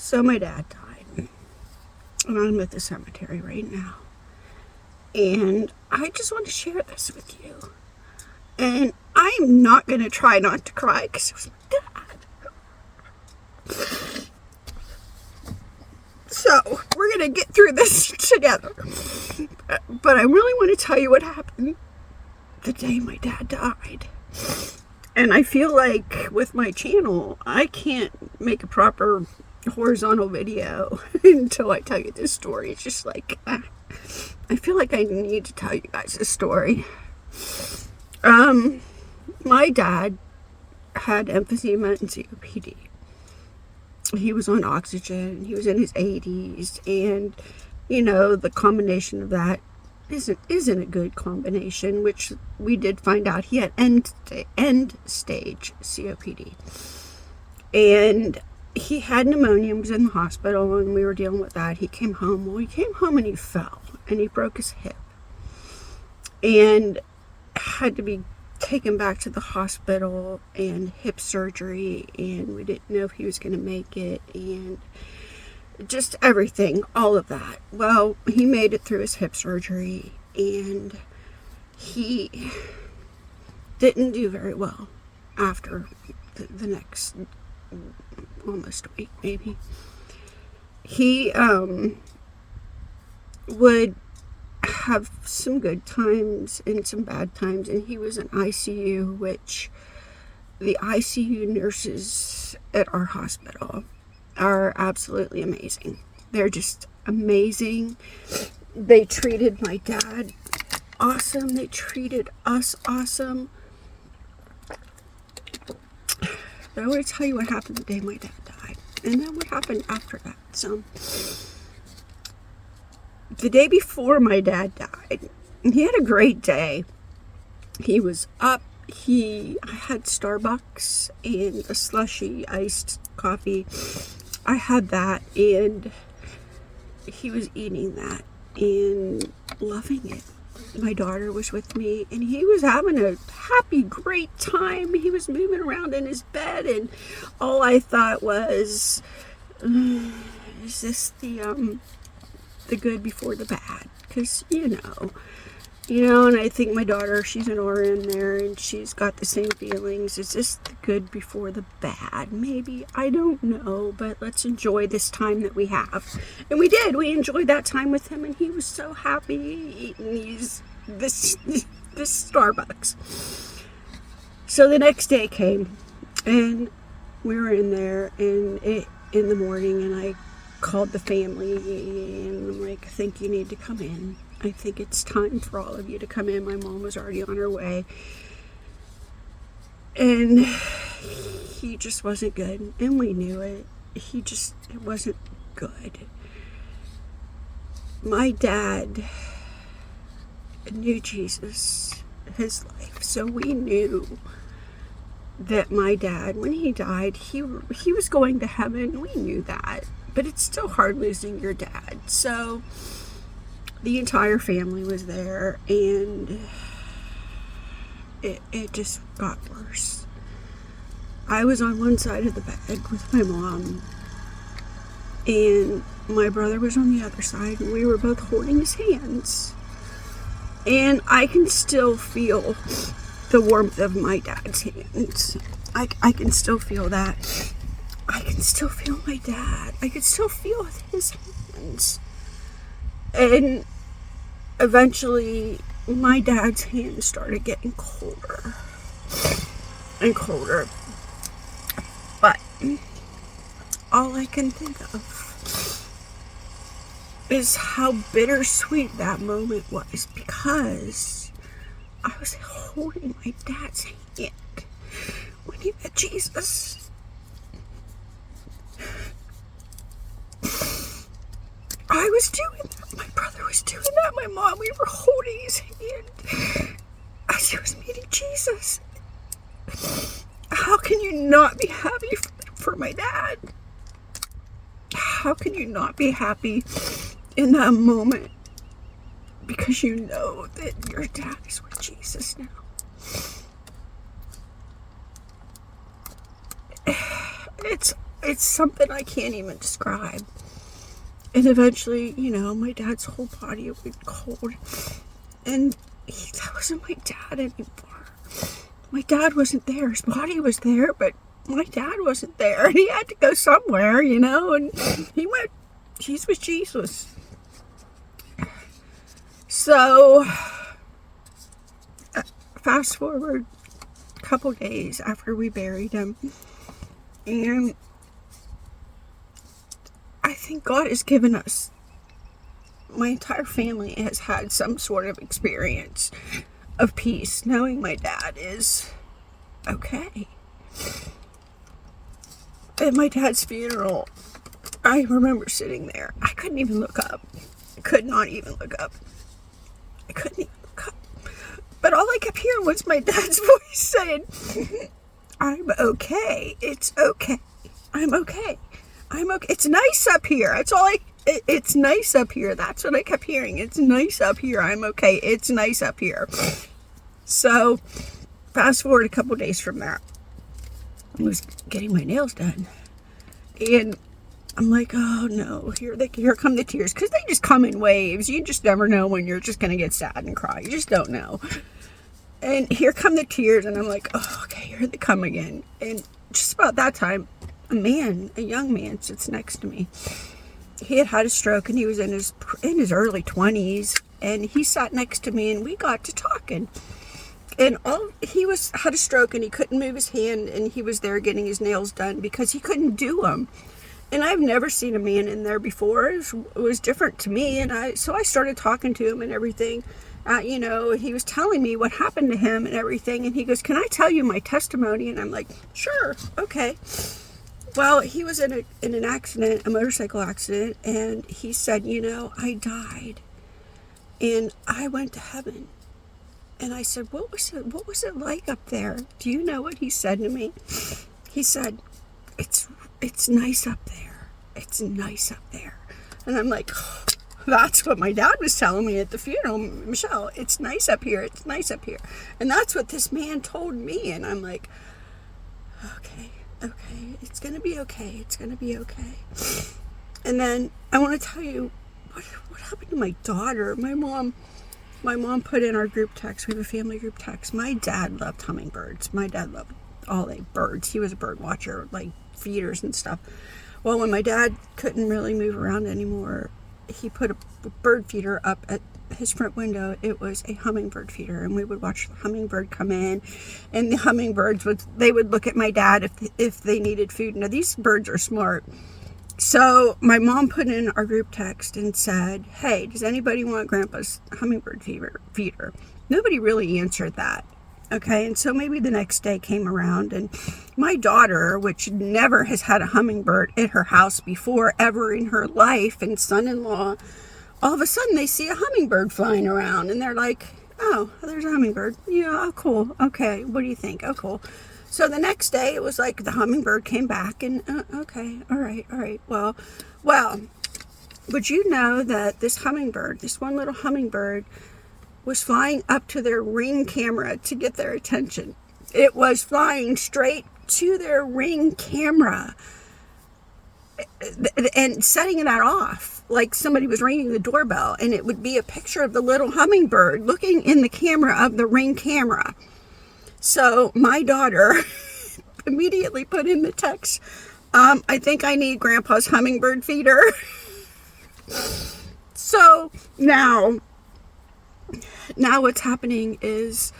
So my dad died, and I'm at the cemetery right now. And I just want to share this with you. And I'm not going to try not to cry because it was my dad. So we're going to get through this together. But I really want to tell you what happened the day my dad died. And I feel like with my channel, I can't make a proper horizontal video until I tell you this story. It's just like, I feel like I need to tell you guys this story. My dad had emphysema and COPD. He was on oxygen. He was in his 80s. And, you know, the combination of that isn't a good combination, which we did find out he had end stage COPD. And he had pneumonia and was in the hospital, and we were dealing with that. He came home. Well, he came home and he fell, and he broke his hip. And had to be taken back to the hospital and hip surgery, and we didn't know if he was going to make it, and just everything, all of that. Well, he made it through his hip surgery, and he didn't do very well after the next almost a week, maybe. He would have some good times and some bad times, and he was in ICU, which the ICU nurses at our hospital are absolutely amazing. They're just amazing. They treated my dad awesome. They treated us awesome. But I want to tell you what happened the day my dad died, and then what happened after that. So, the day before my dad died, he had a great day. He was up. I had Starbucks and a slushy iced coffee. I had that, and he was eating that and loving it. My daughter was with me, and he was having a happy, great time. He was moving around in his bed, and all I thought was, is this the good before the bad? Because, you know, and I think my daughter, she's an RN there, and she's got the same feelings. Is this the good before the bad? Maybe. I don't know, but let's enjoy this time that we have. And we did. We enjoyed that time with him, and he was so happy eating this Starbucks. So the next day came, and we were in there, and in the morning, and I called the family, and I'm like, I think you need to come in. I think it's time for all of you to come in. My mom was already on her way. And he just wasn't good. And we knew it. It wasn't good. My dad knew Jesus, his life. So we knew that my dad, when he died, he was going to heaven. We knew that. But it's still hard losing your dad. So the entire family was there, and it just got worse. I was on one side of the bed with my mom, and my brother was on the other side, and we were both holding his hands. And I can still feel the warmth of my dad's hands. I can still feel that. I can still feel my dad. I can still feel his hands. And eventually, my dad's hands started getting colder and colder. But all I can think of is how bittersweet that moment was, because I was holding my dad's hand when he met Jesus. I was doing that. My brother was doing that. My mom, we were holding his hand as he was meeting Jesus. How can you not be happy for my dad? How can you not be happy in that moment? Because you know that your dad is with Jesus now. it's something I can't even describe. And eventually, my dad's whole body went cold. And that wasn't my dad anymore. My dad wasn't there. His body was there, but my dad wasn't there. And he had to go somewhere, and he went, Jesus was Jesus. So, fast forward a couple days after we buried him, and I think God has given us, my entire family has had some sort of experience of peace, knowing my dad is okay. At my dad's funeral, I remember sitting there. I couldn't even look up. I could not even look up. I couldn't even look up. But all I kept hearing was my dad's voice saying, I'm okay. It's okay. I'm okay. I'm okay. It's nice up here. It's nice up here. That's what I kept hearing. It's nice up here. I'm okay. It's nice up here. So, fast forward a couple days from that. I was getting my nails done. And I'm like, oh no, here come the tears. Because they just come in waves. You just never know when you're just going to get sad and cry. You just don't know. And here come the tears. And I'm like, oh, okay, here they come again. And just about that time, a young man sits next to me. He had a stroke and he was in his early 20s. And he sat next to me and we got to talking. And had a stroke and he couldn't move his hand, and he was there getting his nails done because he couldn't do them. And I've never seen a man in there before. It was different to me. And so I started talking to him and everything. He was telling me what happened to him and everything. And he goes, can I tell you my testimony? And I'm like, sure. Okay. Well, he was in an accident, a motorcycle accident. And he said, I died and I went to heaven. And I said, what was it like up there? Do you know what he said to me? He said, it's nice up there. It's nice up there. And I'm like, oh, that's what my dad was telling me at the funeral, Michelle. It's nice up here. It's nice up here. And that's what this man told me. And I'm like, okay. It's going to be okay. It's going to be okay. And then I want to tell you what happened to my daughter. My mom put in our group text. We have a family group text. My dad loved hummingbirds. My dad loved all the birds. He was a bird watcher, like feeders and stuff. Well, when my dad couldn't really move around anymore, he put a bird feeder up at his front window. It was a hummingbird feeder, and we would watch the hummingbird come in, and the hummingbirds would look at my dad if they needed food. Now, these birds are smart. So my mom put in our group text and said, hey, does anybody want Grandpa's hummingbird feeder? Nobody really answered that. Okay, and so maybe the next day came around, and my daughter, which never has had a hummingbird at her house before, ever in her life, and son-in-law, all of a sudden they see a hummingbird flying around, and they're like, oh, there's a hummingbird. Yeah, oh, cool. Okay, what do you think? Oh, cool. So the next day, it was like the hummingbird came back, and okay, all right. Well, would you know that this one little hummingbird, was flying up to their Ring camera to get their attention. It was flying straight to their Ring camera and setting that off like somebody was ringing the doorbell, and it would be a picture of the little hummingbird looking in the camera of the Ring camera. So my daughter immediately put in the text, I think I need Grandpa's hummingbird feeder. So now what's happening is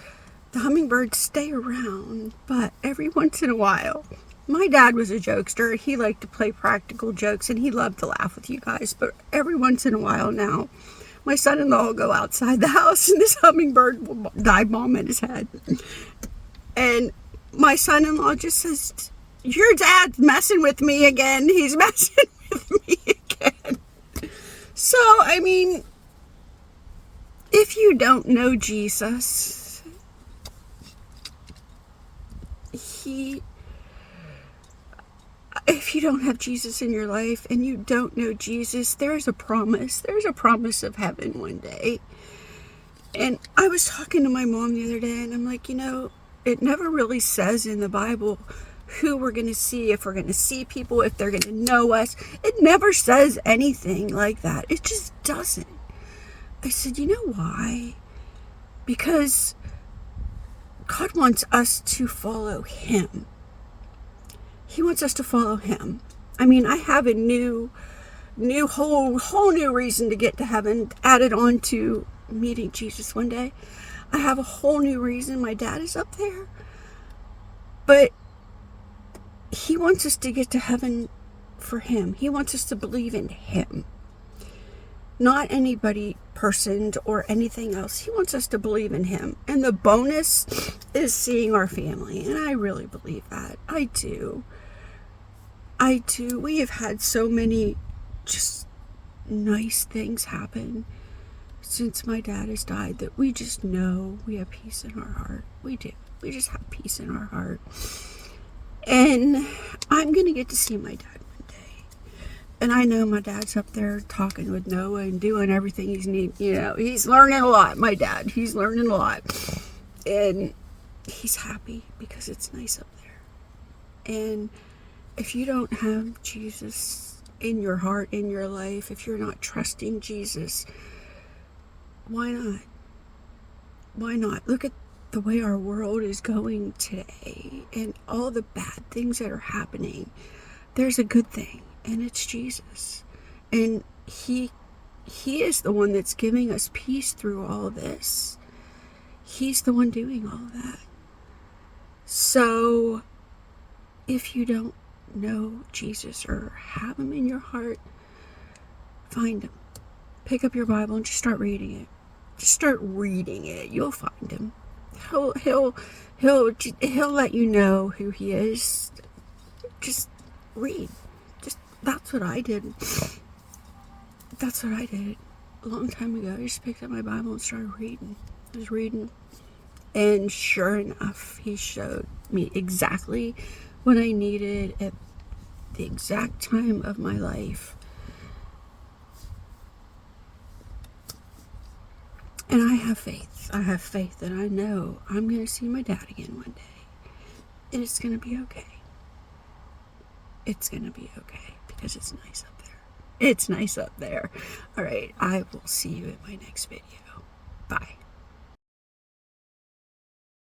the hummingbirds stay around, but every once in a while, my dad was a jokester. He liked to play practical jokes, and he loved to laugh with you guys. But every once in a while now, my son-in-law will go outside the house, and this hummingbird will dive bomb in his head. And my son-in-law just says, your dad's messing with me again. He's messing with me again. So, I mean, if you don't know Jesus, if you don't have Jesus in your life and you don't know Jesus, there's a promise. There's a promise of heaven one day. And I was talking to my mom the other day, and I'm like, it never really says in the Bible who we're going to see, if we're going to see people, if they're going to know us. It never says anything like that. It just doesn't. I said, you know why? Because God wants us to follow him. He wants us to follow him. I mean, I have a whole new reason to get to heaven added on to meeting Jesus one day. I have a whole new reason. My dad is up there. But he wants us to get to heaven for him. He wants us to believe in him. Not anybody, person, or anything else. He wants us to believe in him. And the bonus is seeing our family. And I really believe that. I do. We have had so many just nice things happen since my dad has died that we just know we have peace in our heart. We do. We just have peace in our heart. And I'm going to get to see my dad one day. And I know my dad's up there talking with Noah and doing everything he's he's learning a lot, my dad. He's learning a lot. And he's happy because it's nice up there. And if you don't have Jesus in your heart, in your life, if you're not trusting Jesus, why not? Why not? Look at the way our world is going today and all the bad things that are happening. There's a good thing, and it's Jesus. And he is the one that's giving us peace through all this. He's the one doing all that. So if you don't know Jesus or have him in your heart, find him. Pick up your Bible and just start reading it. Just start reading it. You'll find him. He'll let you know who he is. Just read. That's what I did. That's what I did a long time ago. I just picked up my Bible and started reading. I was reading, and sure enough, he showed me exactly what I needed at the exact time of my life. And I have faith. I have faith that I know I'm going to see my dad again one day. And it's going to be okay. It's going to be okay because it's nice up there. It's nice up there. All right. I will see you in my next video. Bye.